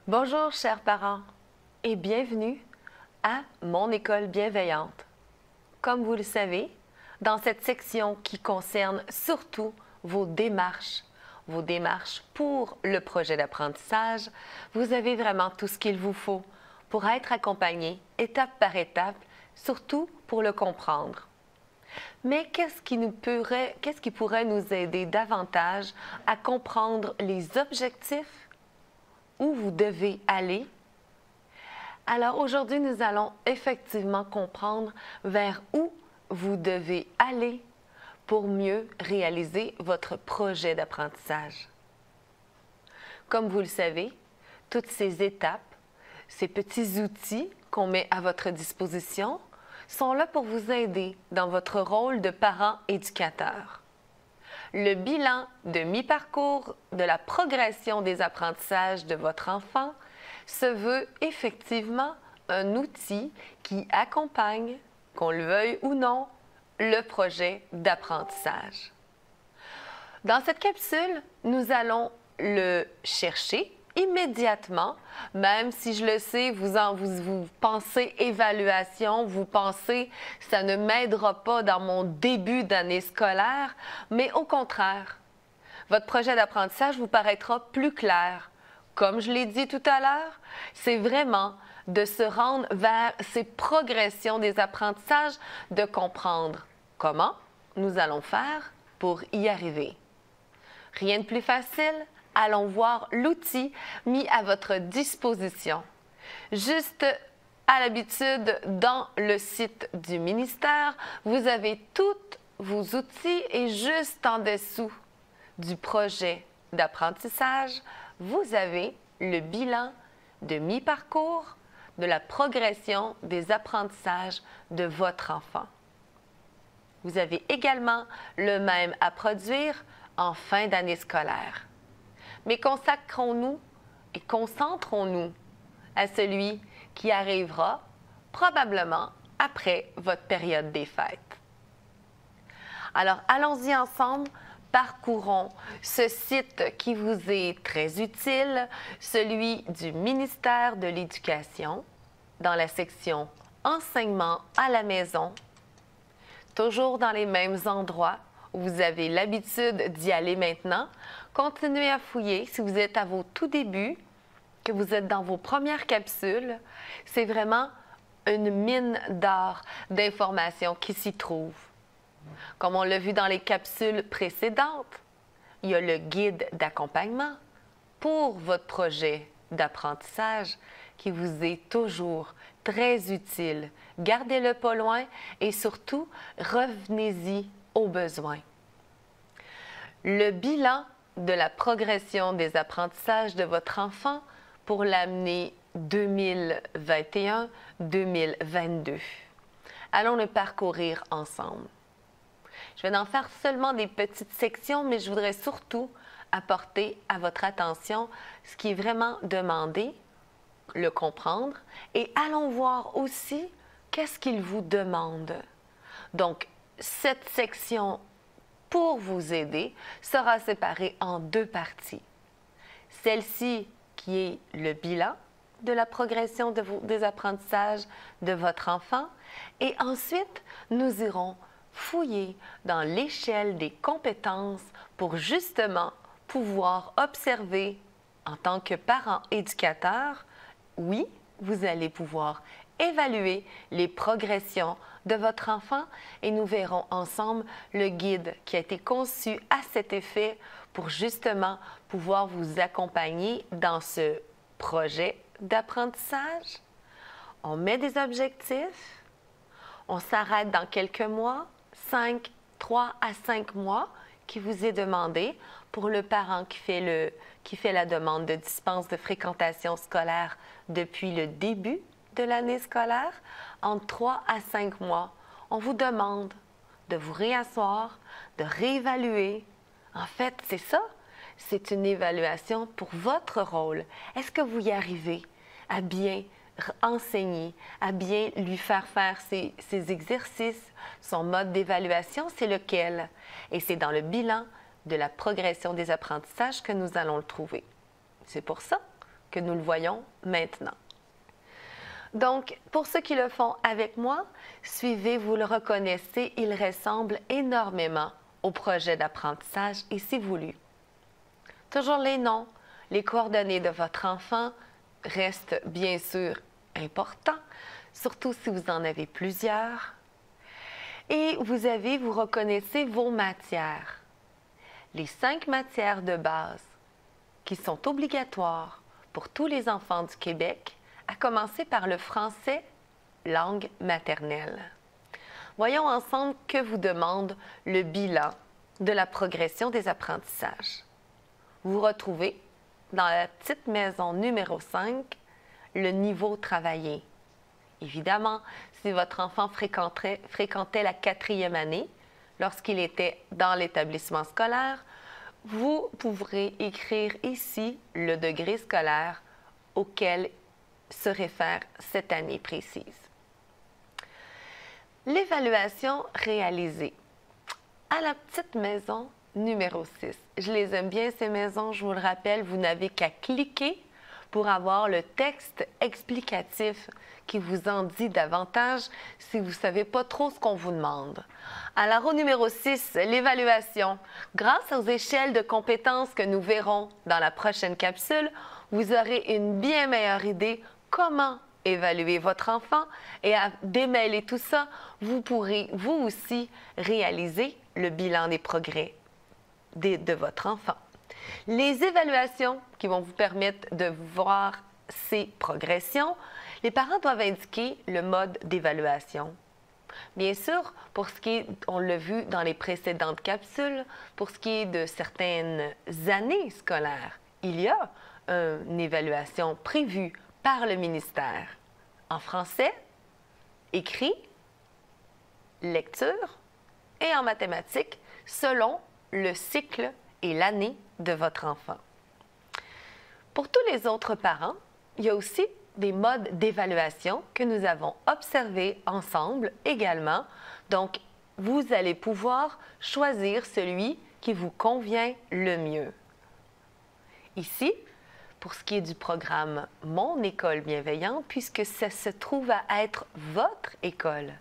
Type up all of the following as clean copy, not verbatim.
Bonjour chers parents et bienvenue à Mon école bienveillante. Comme vous le savez, dans cette section qui concerne surtout vos démarches pour le projet d'apprentissage, vous avez vraiment tout ce qu'il vous faut pour être accompagné étape par étape, surtout pour le comprendre. Mais qu'est-ce qui pourrait nous aider davantage à comprendre les objectifs où vous devez aller? Alors aujourd'hui, nous allons effectivement comprendre vers où vous devez aller pour mieux réaliser votre projet d'apprentissage. Comme vous le savez, toutes ces étapes, ces petits outils qu'on met à votre disposition sont là pour vous aider dans votre rôle de parent éducateur. Le bilan de mi-parcours de la progression des apprentissages de votre enfant se veut effectivement un outil qui accompagne, qu'on le veuille ou non, le projet d'apprentissage. Dans cette capsule, nous allons le chercher immédiatement, même si je le sais, vous pensez évaluation, vous pensez ça ne m'aidera pas dans mon début d'année scolaire, mais au contraire, votre projet d'apprentissage vous paraîtra plus clair. Comme je l'ai dit tout à l'heure, c'est vraiment de se rendre vers ces progressions des apprentissages, de comprendre comment nous allons faire pour y arriver. Rien de plus facile, allons voir l'outil mis à votre disposition. Juste à l'habitude, dans le site du ministère, vous avez tous vos outils et juste en dessous du projet d'apprentissage, vous avez le bilan de mi-parcours de la progression des apprentissages de votre enfant. Vous avez également le même à produire en fin d'année scolaire. Mais consacrons-nous et concentrons-nous à celui qui arrivera probablement après votre période des fêtes. Alors, allons-y ensemble. Parcourons ce site qui vous est très utile, celui du ministère de l'Éducation, dans la section Enseignement à la maison, toujours dans les mêmes endroits où vous avez l'habitude d'y aller maintenant. Continuez à fouiller si vous êtes à vos tout débuts, que vous êtes dans vos premières capsules. C'est vraiment une mine d'or d'informations qui s'y trouve. Comme on l'a vu dans les capsules précédentes, il y a le guide d'accompagnement pour votre projet d'apprentissage qui vous est toujours très utile. Gardez-le pas loin et surtout, revenez-y aux besoins. Le bilan de la progression des apprentissages de votre enfant pour l'année 2021-2022. Allons le parcourir ensemble. Je vais en faire seulement des petites sections, mais je voudrais surtout apporter à votre attention ce qui est vraiment demandé, le comprendre, et allons voir aussi qu'est-ce qu'il vous demande. Donc, cette section pour vous aider sera séparée en deux parties. Celle-ci qui est le bilan de la progression des apprentissages de votre enfant, et ensuite, nous irons fouiller dans l'échelle des compétences pour justement pouvoir observer en tant que parent éducateur, oui, vous allez pouvoir évaluer les progressions de votre enfant et nous verrons ensemble le guide qui a été conçu à cet effet pour justement pouvoir vous accompagner dans ce projet d'apprentissage. On met des objectifs, on s'arrête dans quelques mois, 3 à 5 mois qui vous est demandé pour le parent qui fait la demande de dispense de fréquentation scolaire depuis le début de l'année scolaire. En 3 à 5 mois, on vous demande de vous réasseoir, de réévaluer. En fait, c'est ça. C'est une évaluation pour votre rôle. Est-ce que vous y arrivez à bien enseigner, à bien lui faire faire ses exercices, son mode d'évaluation, c'est lequel? Et c'est dans le bilan de la progression des apprentissages que nous allons le trouver. C'est pour ça que nous le voyons maintenant. Donc, pour ceux qui le font avec moi, suivez, vous le reconnaissez, il ressemble énormément au projet d'apprentissage ici voulu. Toujours les noms, les coordonnées de votre enfant restent bien sûr importants, surtout si vous en avez plusieurs. Et vous reconnaissez vos matières. Les 5 matières de base qui sont obligatoires pour tous les enfants du Québec, à commencer par le français, langue maternelle. Voyons ensemble que vous demande le bilan de la progression des apprentissages. Vous retrouvez dans la petite maison numéro 5 le niveau travaillé. Évidemment, si votre enfant fréquentait la 4e année, lorsqu'il était dans l'établissement scolaire, vous pourrez écrire ici le degré scolaire auquel se réfère cette année précise. L'évaluation réalisée. À la petite maison numéro 6. Je les aime bien, ces maisons, je vous le rappelle, vous n'avez qu'à cliquer pour avoir le texte explicatif qui vous en dit davantage si vous ne savez pas trop ce qu'on vous demande. Alors, au numéro 6, l'évaluation. Grâce aux échelles de compétences que nous verrons dans la prochaine capsule, vous aurez une bien meilleure idée comment évaluer votre enfant et à démêler tout ça, vous pourrez vous aussi réaliser le bilan des progrès de votre enfant. Les évaluations qui vont vous permettre de voir ces progressions, les parents doivent indiquer le mode d'évaluation. Bien sûr, pour ce qui est, on l'a vu dans les précédentes capsules, pour ce qui est de certaines années scolaires, il y a une évaluation prévue par le ministère en français, écrit, lecture et en mathématiques selon le cycle et l'année de votre enfant. Pour tous les autres parents, il y a aussi des modes d'évaluation que nous avons observés ensemble également. Donc, vous allez pouvoir choisir celui qui vous convient le mieux. Ici, pour ce qui est du programme Mon École bienveillante, puisque ça se trouve à être votre école.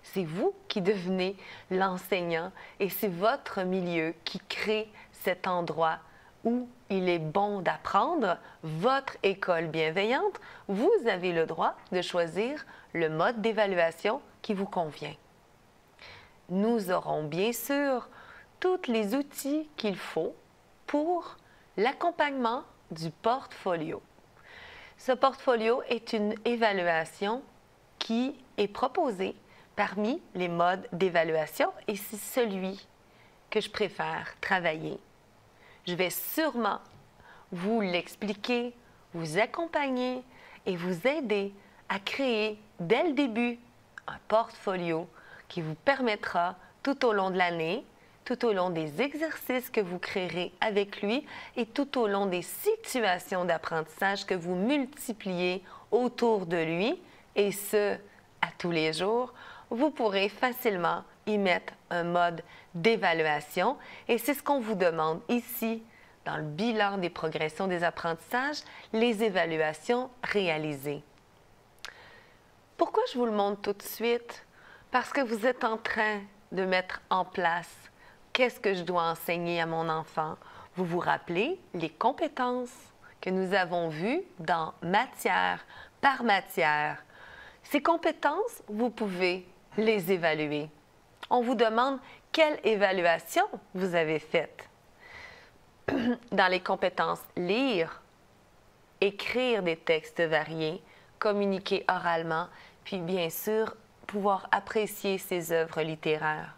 C'est vous qui devenez l'enseignant et c'est votre milieu qui crée cet endroit où il est bon d'apprendre, votre école bienveillante. Vous avez le droit de choisir le mode d'évaluation qui vous convient. Nous aurons bien sûr tous les outils qu'il faut pour l'accompagnement du portfolio. Ce portfolio est une évaluation qui est proposée parmi les modes d'évaluation et c'est celui que je préfère travailler. Je vais sûrement vous l'expliquer, vous accompagner et vous aider à créer dès le début un portfolio qui vous permettra tout au long de l'année, tout au long des exercices que vous créerez avec lui et tout au long des situations d'apprentissage que vous multipliez autour de lui et ce, à tous les jours, vous pourrez facilement y mettre un mode d'évaluation et c'est ce qu'on vous demande ici dans le bilan des progressions des apprentissages, les évaluations réalisées. Pourquoi je vous le montre tout de suite? Parce que vous êtes en train de mettre en place qu'est-ce que je dois enseigner à mon enfant. Vous vous rappelez les compétences que nous avons vues dans matière par matière. Ces compétences, vous pouvez les évaluer. On vous demande quelle évaluation vous avez faite. Dans les compétences lire, écrire des textes variés, communiquer oralement, puis bien sûr, pouvoir apprécier ces œuvres littéraires.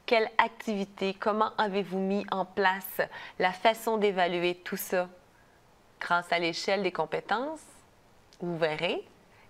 Quelle activité, comment avez-vous mis en place la façon d'évaluer tout ça? Grâce à l'échelle des compétences, vous verrez,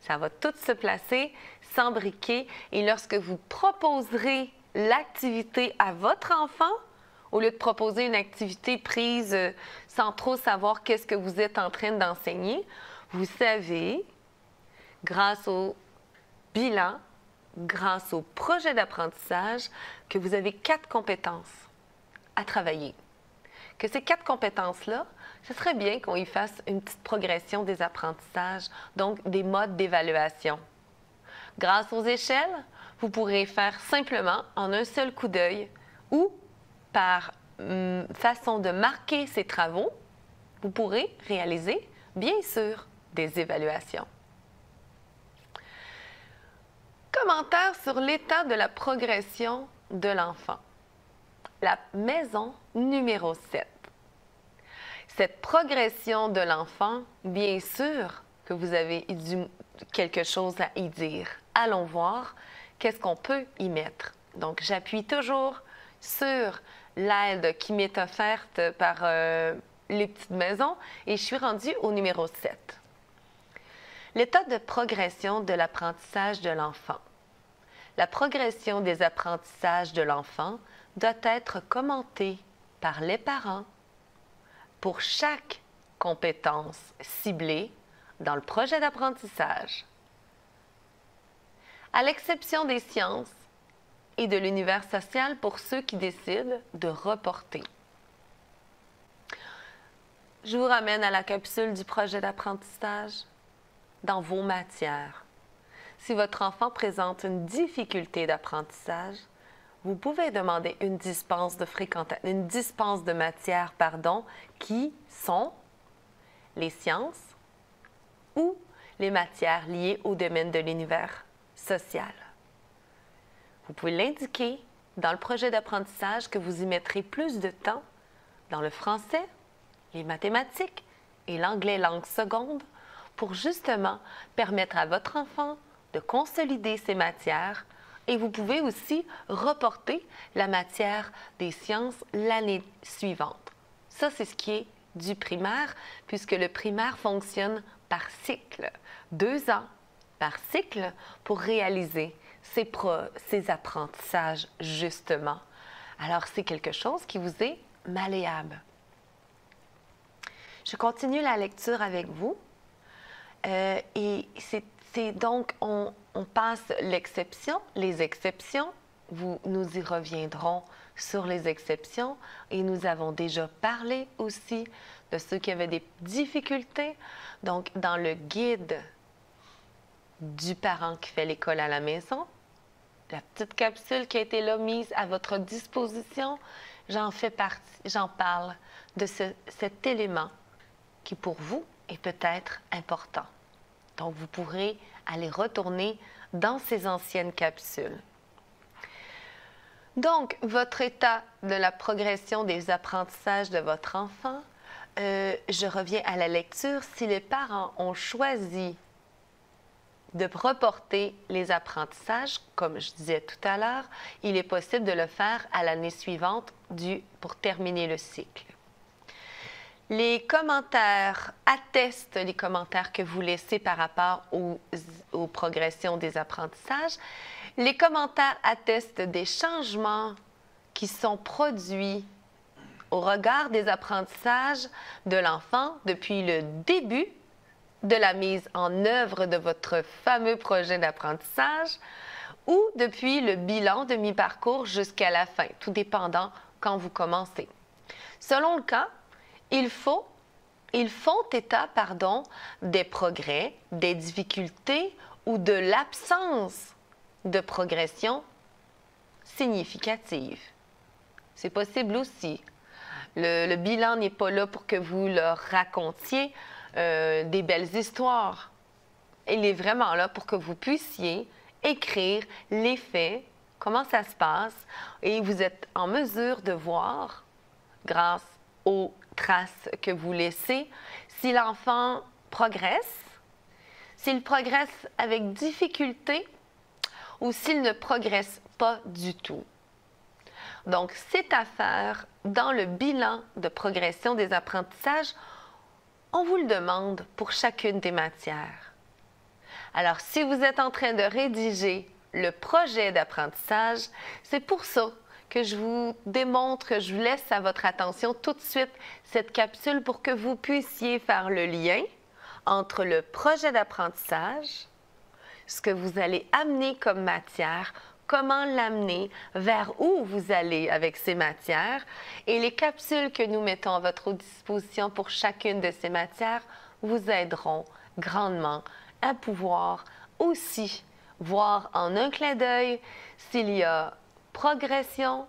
ça va tout se placer, s'embriquer et lorsque vous proposerez l'activité à votre enfant, au lieu de proposer une activité prise sans trop savoir qu'est-ce que vous êtes en train d'enseigner, vous savez, grâce au bilan, grâce au projet d'apprentissage, que vous avez 4 compétences à travailler. Que ces 4 compétences-là, ce serait bien qu'on y fasse une petite progression des apprentissages, donc des modes d'évaluation. Grâce aux échelles, vous pourrez faire simplement en un seul coup d'œil ou par façon de marquer ces travaux, vous pourrez réaliser, bien sûr, des évaluations. Commentaire sur l'état de la progression de l'enfant. La maison numéro 7. Cette progression de l'enfant, bien sûr que vous avez quelque chose à y dire. Allons voir qu'est-ce qu'on peut y mettre. Donc, j'appuie toujours sur l'aide qui m'est offerte par les petites maisons et je suis rendue au numéro 7. L'état de progression de l'apprentissage de l'enfant. La progression des apprentissages de l'enfant doit être commentée par les parents pour chaque compétence ciblée dans le projet d'apprentissage. À l'exception des sciences et de l'univers social pour ceux qui décident de reporter. Je vous ramène à la capsule du projet d'apprentissage dans vos matières. Si votre enfant présente une difficulté d'apprentissage, vous pouvez demander une dispense de matières, qui sont les sciences ou les matières liées au domaine de l'univers social. Vous pouvez l'indiquer dans le projet d'apprentissage que vous y mettrez plus de temps dans le français, les mathématiques et l'anglais langue seconde pour justement permettre à votre enfant de consolider ces matières et vous pouvez aussi reporter la matière des sciences l'année suivante. Ça, c'est ce qui est du primaire, puisque le primaire fonctionne par cycle. 2 ans par cycle pour réaliser ces apprentissages, justement. Alors, c'est quelque chose qui vous est malléable. Je continue la lecture avec vous. Et c'est donc, on passe l'exception, les exceptions. Nous y reviendrons sur les exceptions et nous avons déjà parlé aussi de ceux qui avaient des difficultés. Donc, dans le guide du parent qui fait l'école à la maison, la petite capsule qui a été là mise à votre disposition, j'en parle de cet élément qui pour vous est peut-être important. Donc, vous pourrez aller retourner dans ces anciennes capsules. Donc, votre état de la progression des apprentissages de votre enfant, je reviens à la lecture. Si les parents ont choisi de reporter les apprentissages, comme je disais tout à l'heure, il est possible de le faire à l'année suivante pour terminer le cycle. Les commentaires attestent les commentaires que vous laissez par rapport aux progressions des apprentissages. Les commentaires attestent des changements qui sont produits au regard des apprentissages de l'enfant depuis le début de la mise en œuvre de votre fameux projet d'apprentissage ou depuis le bilan de mi-parcours jusqu'à la fin, tout dépendant quand vous commencez. Selon le cas, ils font état des progrès, des difficultés ou de l'absence de progression significative. C'est possible aussi. Le bilan n'est pas là pour que vous leur racontiez des belles histoires. Il est vraiment là pour que vous puissiez écrire les faits, comment ça se passe, et vous êtes en mesure de voir, grâce aux traces que vous laissez, si l'enfant progresse, s'il progresse avec difficulté ou s'il ne progresse pas du tout. Donc, c'est à faire dans le bilan de progression des apprentissages. On vous le demande pour chacune des matières. Alors, si vous êtes en train de rédiger le projet d'apprentissage, c'est pour ça que je vous démontre, que je vous laisse à votre attention tout de suite cette capsule pour que vous puissiez faire le lien entre le projet d'apprentissage, ce que vous allez amener comme matière, comment l'amener, vers où vous allez avec ces matières. Et les capsules que nous mettons à votre disposition pour chacune de ces matières vous aideront grandement à pouvoir aussi voir en un clin d'œil s'il y a progression,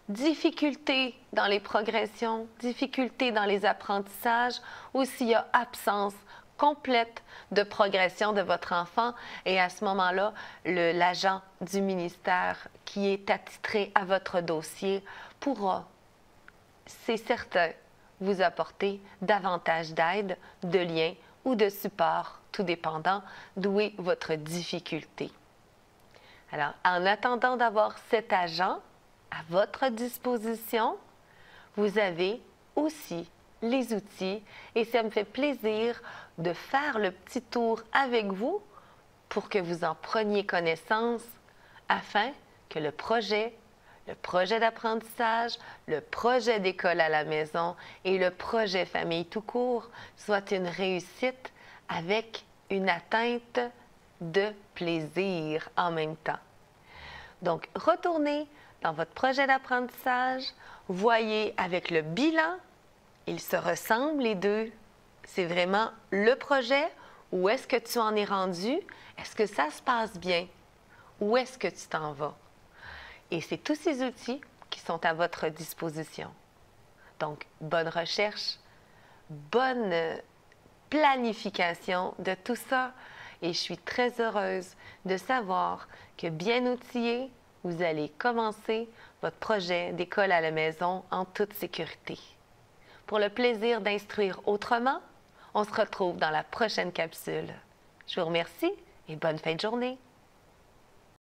difficulté dans les progressions, difficulté dans les apprentissages, ou s'il y a absence complète de progression de votre enfant. Et à ce moment-là, l'agent du ministère qui est attitré à votre dossier pourra, c'est certain, vous apporter davantage d'aide, de lien ou de support, tout dépendant d'où est votre difficulté. Alors, en attendant d'avoir cet agent à votre disposition, vous avez aussi les outils et ça me fait plaisir de faire le petit tour avec vous pour que vous en preniez connaissance afin que le projet d'apprentissage, le projet d'école à la maison et le projet famille tout court soient une réussite avec une atteinte de plaisir en même temps. Donc, retournez dans votre projet d'apprentissage, voyez avec le bilan, ils se ressemblent les deux. C'est vraiment le projet, où est-ce que tu en es rendu? Est-ce que ça se passe bien? Où est-ce que tu t'en vas? Et c'est tous ces outils qui sont à votre disposition. Donc, bonne recherche, bonne planification de tout ça. Et je suis très heureuse de savoir que bien outillé, vous allez commencer votre projet d'école à la maison en toute sécurité. Pour le plaisir d'instruire autrement, on se retrouve dans la prochaine capsule. Je vous remercie et bonne fin de journée.